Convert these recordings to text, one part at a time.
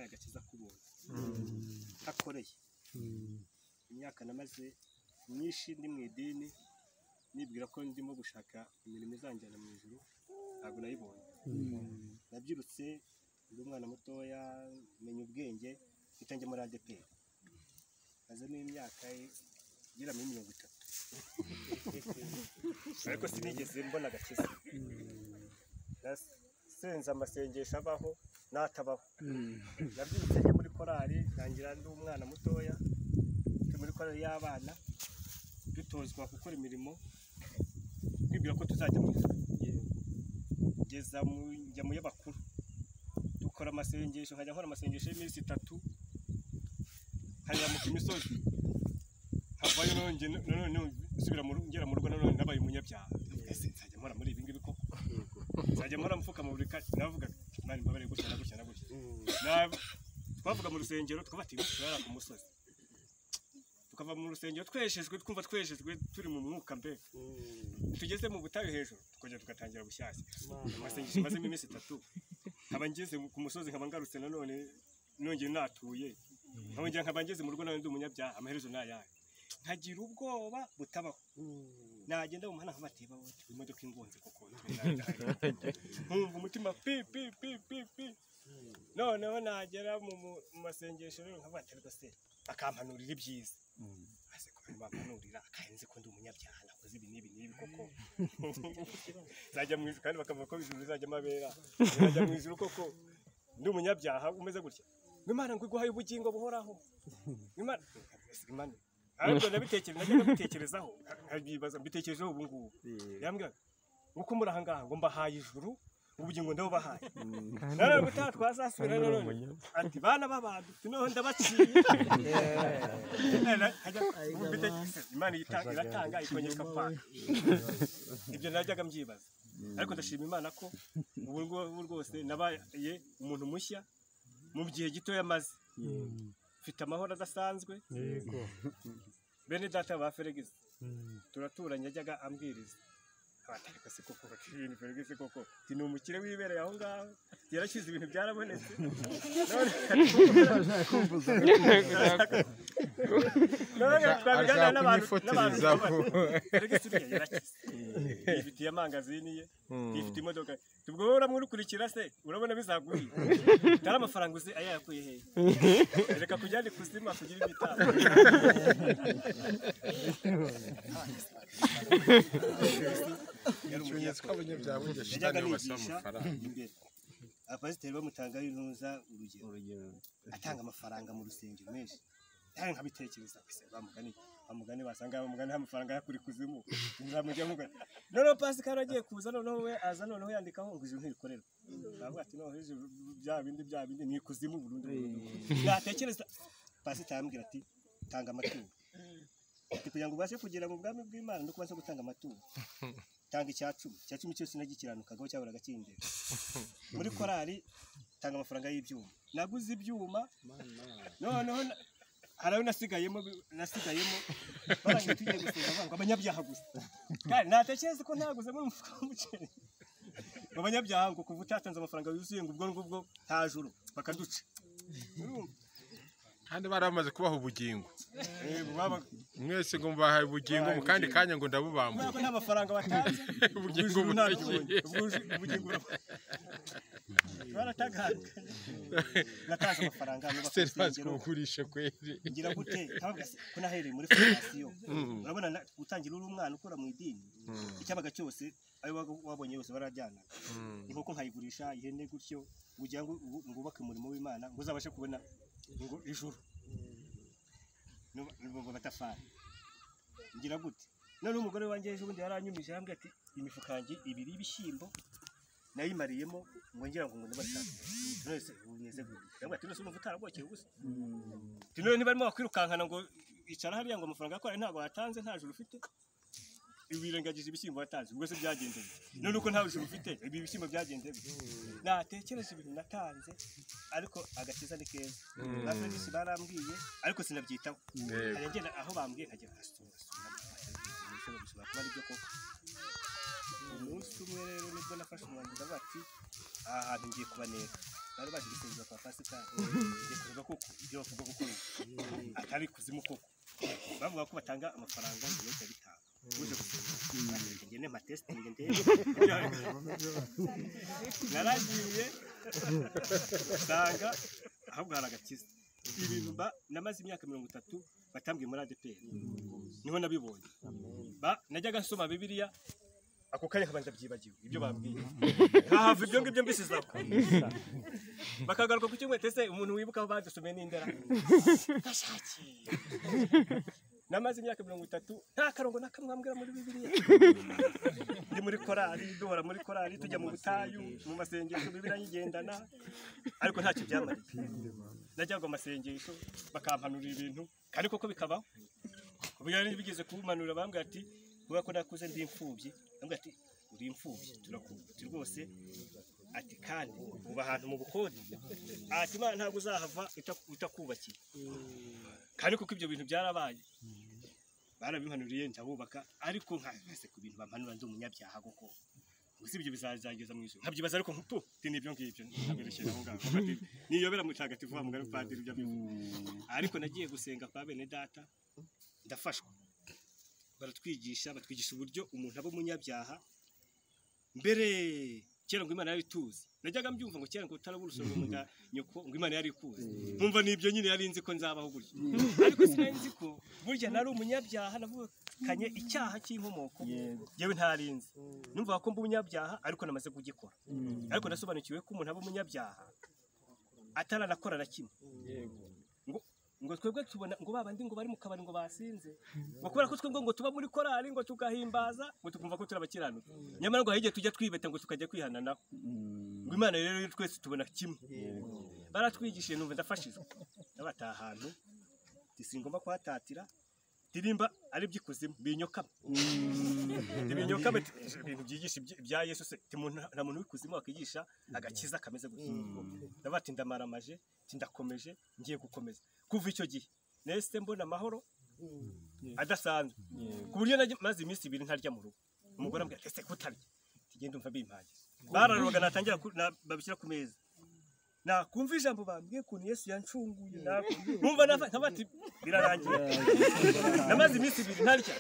nabaye agakiza k'ubuntu hakoreye imyaka namaze myinshi ndi mu idini nibwira ko ndimo gushaka imirimo izanjyana mu ijuru ntabwo nayibonye nabyirutse ndi umwana mutoya menya ubwenge itangiye muri ADPR mazemo imyaka igera muri 30 ariko sinigeze mbona agakiza senza amasengesho abaho natabaho nabyirutse njye muri korali ntangira ndi umwana mutoya muri korali y'abana dutozwa gukora imirimo bibwira ko tuzajya mu njya mu y'abakuru dukora amasengesho nkajya nkora amasengesho y'iminsi 3 hanyuma mu kimisozi havayo none nsubira ngera mu rugo none nabaye umunyabyaha ese nzajya nkora muri ibi ngibi koko nzajya nkora mfuka mu buri kanya navuga mani mbabare gutya na gutya twavuga mu rusengero twabati turara ku musozi tukava mu rusengero tweshejwe twumva tweshejwe turi mu mwuka mbe tugeze mu butayu hejuru tukongera tugatangira bushyashya amasengesho mazemo iminsi 3 nkaba ngeze ku musozi nkaba ngarutse nanone nongeye natuye nkongera nkaba ngeze mu rugo none ndi umunyabyaha amaherezo nayaye nkagira ubwoba butabaho nagenda mu muhanda nk'amateba wote imodoka ingonze koko nkumva umutima pi noneho nagera mu masengesho rero nkabaterwa se akampanurira ibyiza ase ko bampanurira akayenze ko ndi umunyabyaha nakoze ibi nibi koko zajya mu ijuru kandi bakavuga ko ijuru rizajya mabera zajya mu ijuru koko ndi umunyabyaha umeze gutya Imana ngo iguhaye ubugingo buhoraho Imana ariko nabitekerezaho nkabibaza mbitekerejeho ubu ngubu yambwira uko muri aha ngaha ngo mbahaye ijuru ubugingo ndabo bahaye none gutaha twazasubira none ati bana b'abantu noneho ndabaciye Imana iratanga ikonyeka pa ibyo najyaga mbyibaza ariko ndashima Imana ko ubu rwose nabaye umuntu mushya mu gihe gito yamaze mfite amahoro adasanzwe yego bene data ba Feregisi turaturanye ajyaga ambwiriza abatariko se koko bakibintu Feregisi koko ni umukire wibereye aho ngaho yarashize ibintu byarabonetse none twabigana n'abantu Feregisi yarakize ifitiye amangazini ye ifite imodoka tubwo uramurikurikira se urabona bizaguhi tara amafaranga uzi ayakuye he reka kujyana kuzima kugira ibitabo yarumenyetse ko abanyabyaha b'igishitani basaba amafaranga imbere abapasiteri bamutanga y'intuza urugero atanga amafaranga mu rusengero menshi yaje nkabitekereza kwese bamugani basanga bamugani amafaranga yakuri kuzimu nzamujya muga none Pascal agiye kuza noneho we aza noneho yandikaho ngo ijuru ntirikorerwa bavuga ati no hejuru bya bindi ni kuzimu burundu yatekereza Pascal yambwira ati tanga amaturo kugira ngo ubashe kugera mu bwami bw'Imana no kubasha gutanga amaturo tanga icyacumi cyose nagikiranukaga cyaburaga kindera muri korali tanga amafaranga y'ibyuma naguze ibyuma noneho harawe nasigayemo barangije tugiye gusenga banga abanyabyaha gusa kandi natekereza ko ntaguze muri umufuka w'umuceri abanyabyaha ngo kuva utatanze amafaranga yuzuye ngo ubwo nta juru bakaduca kandi baramaze kubaho ubugingo mwese ngo mbahaye ubugingo mu kandi kanya ngo ndabubambura nta mafaranga batanze ubugingo ubugingo baratagana nataje amafaranga n'abasengero kugurisha kweri ngira gute tabagase ko nahereye muri fondasiyo urabona gutangira uri umwana ukora mu idini icyabaga cyose ayo wabonye yose barajyana inkoko nkayigurisha ihene gutyo kugira ngo ngubake umurimo w'Imana ngo uzabashe kubona ngo ijuru n'ubwo batafari ngira gute none umugore wanjye ejo bundi yaranyumije yambwiye ati imifuka yanjye 2 y'ibishyimbo nayimariyemo ngo ngira ngo ndabashaka none se ubuneze gute yambwiye ati none umva utarabokeye gusa none nibarimo bakwirukankana ngo icara hariya ngo amafaranga yakora ntago yatanze nta juru ufite ibirengagije ibishyimbo watanze ubwo se byagendeye none uko nta juru ufite ibi bishyimbo byagendeye natekereza ibintu natanze ariko agakiza ni keza nafedisi barambwiye ariko sinabyitaho ngenda aho bambwiye nkajya gasura kuba ari byo koko umunsi umwe rero nibwo nafashe umwanzuro bati aha hantu ngiye kubaneka bari baje gusengera kwa Pasika ngiye kuvuga ko ibyo bavuga kuko atari kuzimu koko bavuga ko batanga amafaranga y'ibyo bitanga uje gusenga ngene ma testing ngende naragiye sanga ahubwo haragakiza ibintu namaze imyaka 30 batambwiye muri ADPR niho nabibonye najyaga nsoma Bibiliya ako kanya kabanza byibagiwe ibyo bambwiye nkahava ibyo ngibyo mbisizaho bakagaruka ku cyumwe tese umuntu wibuka badusomeye n'indera gashakiye namaze imyaka 30 nta karongo nakamwambwira muri Bibiliya ndi muri korali duhora muri korali tujya mu butayu mu masengesho Bibiliya yigendana ariko ntacyo byamariye najyaga mu masengesho bakampanura ibintu kandi koko bikabaho ubuyari bigeze kumanura bambwira ati kuba ko nakuze ndi imfubyi bambwira ati uri imfubyi turakuti rwose ati kandi uba ahantu mu bukodi ati Imana ntabwo uzahava utakubakiye kandi kuko ibyo bintu byarabaye barabimpanuriye ndabubaka ariko nkase ku bintu bampanura ndi umunyabyaha koko gusa ibyo bizazageza mu ijuru nkabyibaza ariko nkuto tinibyo ngibyo ntabireshye naho ngaho niyobera mutagatifu wa mugari padiri ibyo ariko nagiye gusenga kwa bene data ndafashwa baratwigisha uburyo umuntu aba umunyabyaha mbere kera ngo Imana yarituzi najyaga mbyumva ngo kera ngo utarabura urusoro mu nda nyoko ngo Imana yarikuzi nkumva nibyo nyine yarinzi ko nzabaho gutyo ariko sinzi ko burya nari umunyabyaha navukanye icyaha cy'inkomoko yewe ntarinzi numva ko mba umunyabyaha ariko namaze kugikora ariko nasobanukiwe ko umuntu aba umunyabyaha ataranakora na kimwe ngo twebwe tubona ngo babandi ngo bari mu kabari ngo basinze ngo kubera ko twebwe ngo tuba muri korali ngo tukahimbaza ngo tukumva ko turabakiranuka nyamara ngo hige tujya twibeta ngo tukajya kwihananaho ngo Imana rero twese tubona kimwe baratwigishije numva ndafashizwe nabata ahantu disingomba kwatatira dirimba ari byikuzimu binyokama ibintu byigisha bya Yesu se nta muntu wikuzimu wakigisha agakiza kameze gutyo nabati ndamaramaje tindakomeje ngiye gukomeza kuva icyo gihe nese mbona amahoro adasanzwe ku buryo maze iminsi 2 ntarya mu rugo umugore ambwira ese kutarya tugende umva bimpaye bararoga natangira babishyira ku meza nakumva ijambo bambwiye ko Yesu yancunguye numva ntabati birarangiye namaze iminsi 2 ntarya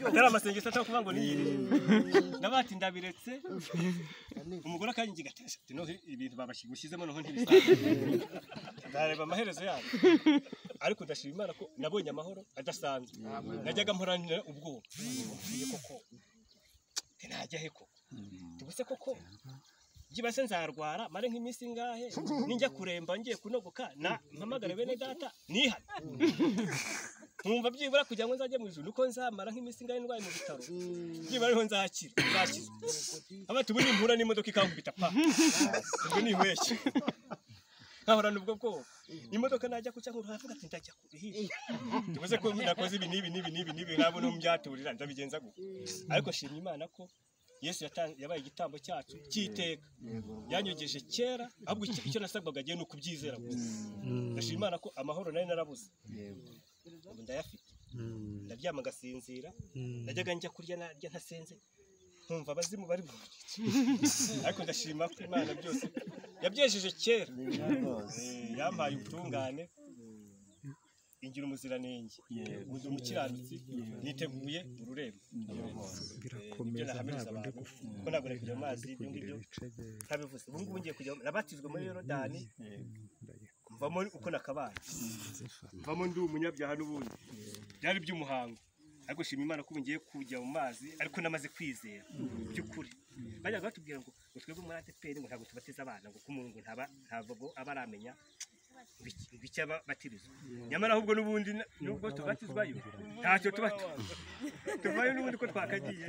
atari amasengesho atakuvuga ngo niyirije nabati ndabiretse umugore akanyiga gatesha no ibintu babashigushyizemo noho ntibisanzwe ndareba amaherezo yabo ariko ndashima Imana ko nabonye amahoro adasanzwe najyaga mporanira ubwoba koko ntajya he koko tubuse koko Jibase nzarwara mare nk'iminsi ngahe ninjya kuremba ngiye kunogoka na mpamagare bene data nihana nkumva byibura kugira ngo nzaje mu ijuru nuko nzamara nk'iminsi ngahe ndwaye mu bitaro byibura ariho nzakira abati ubu nimpura n'imodoka ikankubita pa ubwo ni weshye nkahora nubwo bwo imodoka najya kuca nk'uravuga ati ndajya kuhiye tubuze ko nakoze ibi nibi nabo no mbyaturira ndabigenza gute ariko shimye Imana ko Yesu yabaye igitambo cyacu cyiteka yanyogeje kera ahubwo icyo nasabwaga agiye no kubyizera gusa ndashima Imana ko amahoro nari narabuze ubu ndayafite ndaryama gasinzira najyaga njya kurya narya ntasenze nkumva abazimu bari mu ariko ndashima ko Imana byose yabyejeje kera yampaye ubutungane ingira umuziranenge ubu umukiranutsi niteguye ururembo birakomeza ntabwo ko ntabwo kujya mu mazi ibyo ngibyo ntabivuze ubu ngubu ngiye kujya nabatizwe muri Yorodani mvamo uko nakabaye mvamo ndi umunyabyaha n'ubundi byari by'umuhango ariko shima Imana ko ngiye kujya mu mazi ariko namaze kwizera by'ukuri bajyaga batubwira ngo twebwe muri ADPR ngo ntabwo tubatiza abana ngo kumuntu ntabwo aba aramenya bicyaba batirizwa nyamara ahubwo n'ubundi nubwo tubatizwayo ntacyo tuvayo n'ubundi ko twakagiye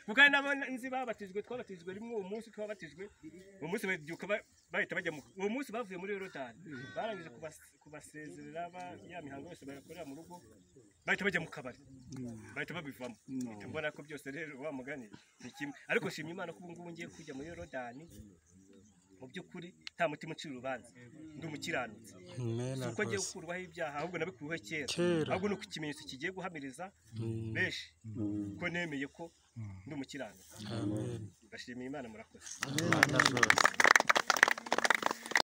kuko nzi babatijwe twabatijwe rimwe uwo munsi twabatijwe uwo munsi babyuka bahita bajya uwo munsi bavuye muri Yorodani barangije kubasezerera ya mihango yose barakorera mu rugo bahita bajya mu kabari bahita babivamo mbona ko byose rero wa mugani ni kimwe ariko shimye Imana ko ubu ngubu ngiye kujya muri Yorodani mu by'ukuri nta mutima ucira urubanza ndi umukiranutsi uko agiye gukurwaho ibyaha ahubwo nabikuweho kera ahubwo ni ikimenyetso kigiye guhamiriza benshi ko nemeye ko ndi umukiranutsi bashimiye Imana murakoze.